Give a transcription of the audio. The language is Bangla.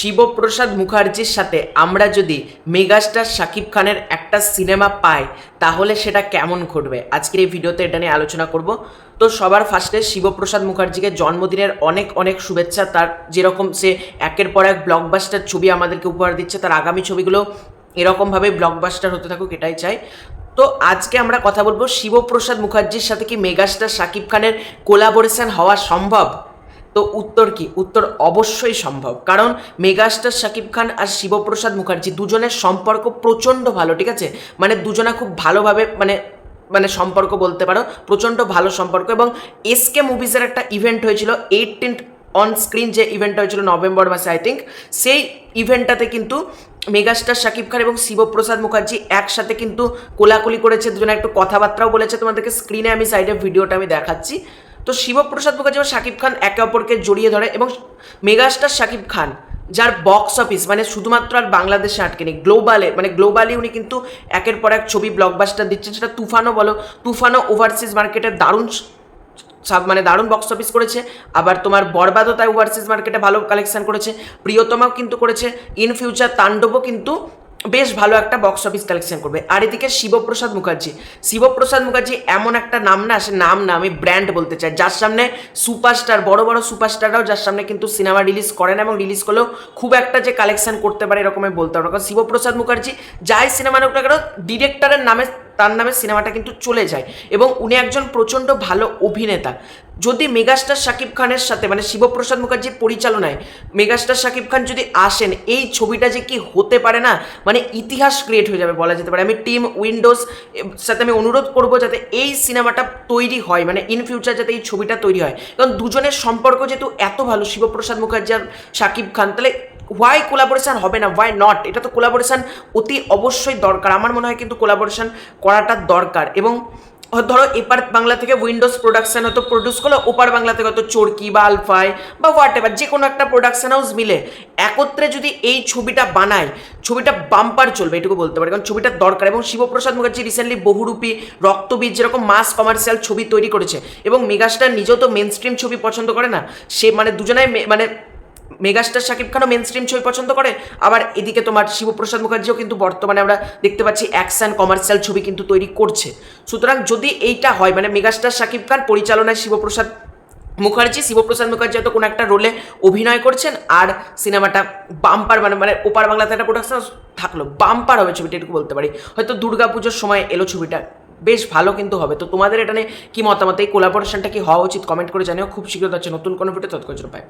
শিবপ্রসাদ মুখার্জির সাথে আমরা যদি মেগাস্টার শাকিব খানের একটা সিনেমা পাই তাহলে সেটা কেমন ঘটবে, আজকের এই ভিডিওতে এটা নিয়ে আলোচনা করব। তো সবার ফার্স্টে শিবপ্রসাদ মুখার্জিকে জন্মদিনের অনেক অনেক শুভেচ্ছা। তার যেরকম সে একের পর এক ব্লকবাস্টার ছবি আমাদেরকে উপহার দিচ্ছে, তার আগামী ছবিগুলো এরকমভাবে ব্লকবাস্টার হতে থাকুক, এটাই চাই। তো আজকে আমরা কথা বলবো শিবপ্রসাদ মুখার্জির সাথে কি মেগাস্টার শাকিব খানের কোলাবোরেশন হওয়া সম্ভব। তো উত্তর কি? উত্তর অবশ্যই সম্ভব, কারণ মেগাস্টার শাকিব খান আর শিবপ্রসাদ মুখার্জি দুজনের সম্পর্ক প্রচণ্ড ভালো, ঠিক আছে? মানে দুজনা খুব ভালোভাবে মানে মানে সম্পর্ক বলতে পারো, প্রচণ্ড ভালো সম্পর্ক। এবং এসকে মুভিজের একটা ইভেন্ট হয়েছিল 18th অন স্ক্রিন, যে ইভেন্টটা হয়েছিল নভেম্বর মাসে আই থিঙ্ক, সেই ইভেন্টটাতে কিন্তু মেগাস্টার শাকিব খান এবং শিবপ্রসাদ মুখার্জি একসাথে কিন্তু কোলাকুলি করেছে, দুজনে একটু কথাবার্তাও বলেছে। তোমাদেরকে স্ক্রিনে আমি সাইডে ভিডিওটা আমি দেখাচ্ছি। তো শিবপ্রসাদ মুখার্জি এবং শাকিব খান একে অপরকে জড়িয়ে ধরে, এবং মেগাস্টার শাকিব খান যার বক্স অফিস মানে শুধুমাত্র আর বাংলাদেশে আটকে নেই, গ্লোবালি উনি কিন্তু একের পর এক ছবি ব্লকবাস্টার দিচ্ছেন। সেটা তুফানও বলো, তুফানও ওভারসিজ মার্কেটে দারুণ বক্স অফিস করেছে। আবার তোমার বরবাদও তাই ওভারসিজ মার্কেটে ভালো কালেকশন করেছে, প্রিয়তমাও কিন্তু করেছে, ইন ফিউচার তাণ্ডবও কিন্তু বেশ ভালো একটা বক্স অফিস কালেকশন করবে। আর এদিকে শিবপ্রসাদ মুখার্জি এমন একটা নাম না, সে নাম না, আমি ব্র্যান্ড বলতে চাই, যার সামনে সুপারস্টার, বড় বড় সুপারস্টাররাও যার সামনে কিন্তু সিনেমা রিলিজ করে না, এবং রিলিজ করলেও খুব একটা যে কালেকশন করতে পারে এরকম আমি বলতে পারবো। কারণ শিবপ্রসাদ মুখার্জি যাই সিনেমা হোক না কেন, ডিরেক্টরের নামে তার নামে সিনেমাটা কিন্তু চলে যায়, এবং উনি একজন প্রচণ্ড ভালো অভিনেতা। যদি মেগাস্টার শাকিব খানের সাথে মানে শিবপ্রসাদ মুখার্জির পরিচালনায় মেগাস্টার শাকিব খান যদি আসেন, এই ছবিটা যে কি হতে পারে না, মানে ইতিহাস ক্রিয়েট হয়ে যাবে বলা যেতে পারে। আমি টিম উইন্ডোজ সাথে আমি অনুরোধ করবো যাতে এই সিনেমাটা তৈরি হয়, মানে ইন ফিউচার যাতে এই ছবিটা তৈরি হয়, কারণ দুজনের সম্পর্ক যেহেতু এত ভালো, শিবপ্রসাদ মুখার্জি আর শাকিব খান, তাহলে হোয়াই কোলাবোরেশন হবে না, হোয়াই নট? এটা তো কোলাবোরেশন অতি অবশ্যই দরকার, আমার মনে হয় কিন্তু কোলাবোরেশন করাটা দরকার। এবং ধরো এপার বাংলা থেকে উইন্ডোজ প্রোডাকশন হয়তো প্রডিউস করলো, ওপার বাংলা থেকে হয়তো চরকি বা আলফাই বা হোয়াট এভার যে কোনো একটা প্রোডাকশন হাউস মিলে একত্রে যদি এই ছবিটা বানায়, ছবিটা বাম্পার চলবে, এটুকু বলতে পারি, কারণ ছবিটা দরকার। এবং শিবপ্রসাদ মুখার্জি রিসেন্টলি বহুরূপী, রক্তবীজ যেরকম মাস কমার্শিয়াল ছবি তৈরি করেছে, এবং মেগাস্টার নিজেও তো মেন স্ট্রিম ছবি পছন্দ করে না, সে মানে দুজনাই মানে মেগাস্টার শাকিব খানও মেন স্ট্রিম ছবি পছন্দ করে, আবার এদিকে তোমার শিবপ্রসাদ মুখার্জিও কিন্তু বর্তমানে আমরা দেখতে পাচ্ছি অ্যাকশন কমার্শিয়াল ছবি কিন্তু তৈরি করছে। সুতরাং যদি এইটা হয়, মানে মেগাস্টার শাকিব খান পরিচালনায় শিবপ্রসাদ মুখার্জি হয়তো কোনো একটা রোলে অভিনয় করছেন, আর সিনেমাটা বাম্পার মানে ওপার বাংলাতে একটা প্রোডাকশন থাকলো, বাম্পার হবে ছবিটা, এটুকু বলতে পারি। হয়তো দুর্গাপুজোর সময় এলো ছবিটা, বেশ ভালো কিন্তু হবে। তো তোমাদের এটা নিয়ে কি মতামত? এই কোলাবোরেশনটা কি হওয়া উচিত? কমেন্ট করে জানিও। খুব শীঘ্র হচ্ছে নতুন কোনো ভিডিও, তৎক্ষণ পাই।